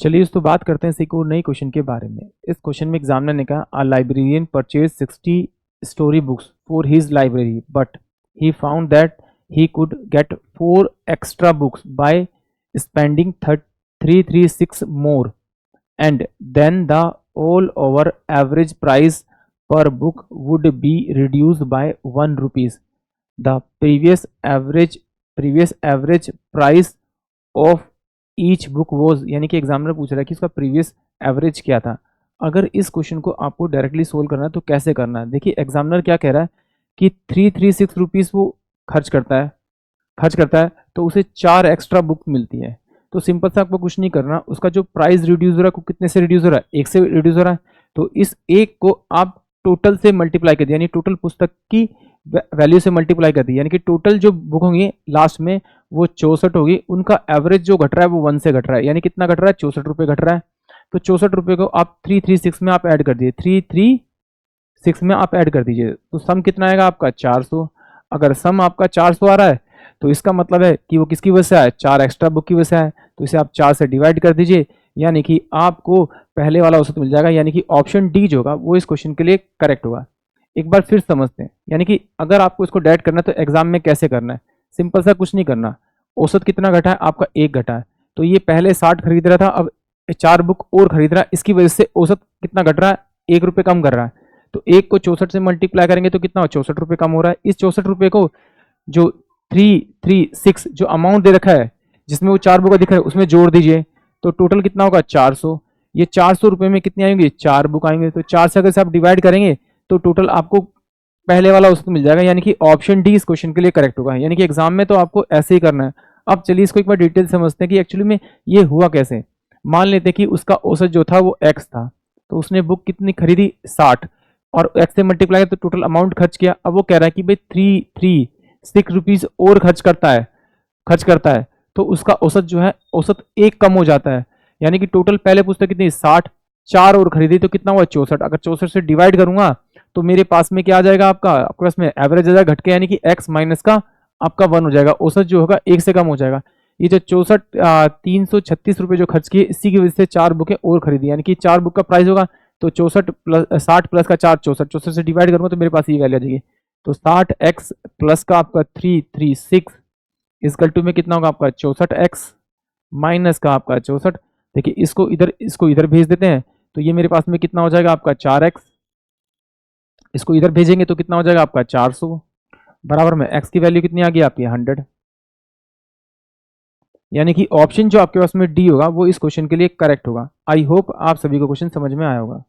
चलिए इस तो बात करते हैं एक और नई क्वेश्चन के बारे में। इस क्वेश्चन में एग्जामिनर ने कहा अ librarian purchase 60 story books for his library but he found that he could get 4 extra books by spending 336 more and then the all over average price per book would be reduced by 1 rupees. The previous average price of each book was, यानी कि examiner पूछ रहा है कि इसका previous average क्या था। अगर इस क्वेश्चन को आपको डायरेक्टली सोल्व करना है तो कैसे करना है, देखिए एग्जामिनर क्या कह रहा है कि 336 रुपीज़ वो खर्च करता है तो उसे 4 एक्स्ट्रा बुक मिलती है। तो सिंपल सा आपको कुछ नहीं करना, उसका जो प्राइस रिड्यूस हो रहा है कितने से रिड्यूस हो रहा है, 1 से रिड्यूस हो रहा है। तो इस 1 को आप टोटल से मल्टीप्लाई कर दिया, यानी टोटल पुस्तक की वैल्यू से मल्टीप्लाई कर दी, यानी कि टोटल जो बुक होंगी लास्ट में वो 64 होगी, उनका एवरेज जो घट रहा है वो 1 से घट रहा है, यानी कितना घट रहा है, 64 रुपये घट रहा है। तो 64 रुपये को आप 336 में आप ऐड कर दिए, 336 में आप ऐड कर दीजिए, तो सम कितना आएगा आपका 400। अगर सम आपका 400 आ रहा है तो इसका मतलब है कि वो किसकी वजह से आया, 4 एक्स्ट्रा बुक की वजह से आया। तो इसे आप 4 से डिवाइड कर दीजिए, यानी कि आपको पहले वाला औसत मिल जाएगा, यानी कि ऑप्शन डी जो होगा वो इस क्वेश्चन के लिए करेक्ट होगा। एक बार फिर समझते हैं, यानी कि अगर आपको इसको डायरेक्ट करना है तो एग्जाम में कैसे करना है, सिंपल सा कुछ नहीं करना, औसत कितना घटा है आपका 1 घटा है, तो ये पहले 60 खरीद रहा था, अब 4 बुक और खरीद रहा है, इसकी वजह से औसत कितना घट रहा है, 1 रुपये कम कर रहा है। तो 1 को 64 से मल्टीप्लाई करेंगे तो कितना 64 रुपये कम हो रहा है। इस 64 रुपये को जो 336 जो अमाउंट दे रखा है जिसमें वो 4 बुक दिख रहा है उसमें जोड़ दीजिए, तो टोटल कितना होगा 400। ये 400 रुपये में कितनी आएंगे, 4 बुक आएंगे, तो 4 से अगर से आप डिवाइड करेंगे तो टोटल आपको पहले वाला औसत मिल जाएगा, यानी कि ऑप्शन डी इस क्वेश्चन के लिए करेक्ट होगा। यानी कि एग्जाम में तो आपको ऐसे ही करना है। अब चलिए इसको एक बार डिटेल समझते हैं कि एक्चुअली में ये हुआ कैसे। मान लेते हैं कि उसका औसत जो था वो एक्स था, तो उसने बुक कितनी खरीदी 60 और एक्स से मल्टीप्लाई तो टोटल अमाउंट खर्च किया। अब वो कह रहा है कि भाई 336 रुपीज और खर्च करता है तो उसका औसत जो है औसत 1 कम हो जाता है, यानी कि टोटल पहले पुस्तक कितनी 60, 4 और खरीदी तो कितना हुआ 64। अगर 64 से डिवाइड करूंगा तो मेरे पास में क्या आ जाएगा, आपके पास में एवरेज आ जाएगा घट के, यानी कि x माइनस का आपका 1 हो जाएगा, औसत जो होगा 1 से कम हो जाएगा। ये जो 336 रुपये जो खर्च किए इसी की वजह से 4 बुकें और खरीदी, यानी कि 4 बुक का प्राइस होगा तो 64 प्लस 60 प्लस का 4 64 से डिवाइड करूंगा तो मेरे पास ये वैल्यू आ जाएगी। तो 60x प्लस का आपका 336 इसकल टू में कितना होगा आपका 64x माइनस का आपका 64। देखिए इसको इधर भेज देते हैं तो ये मेरे पास में कितना हो जाएगा आपका 4x, इसको इधर भेजेंगे तो कितना हो जाएगा आपका 400, बराबर में x की वैल्यू कितनी आ गई आपकी 100। यानी कि ऑप्शन जो आपके पास में डी होगा वो इस क्वेश्चन के लिए करेक्ट होगा। आई होप आप सभी को क्वेश्चन समझ में आया होगा।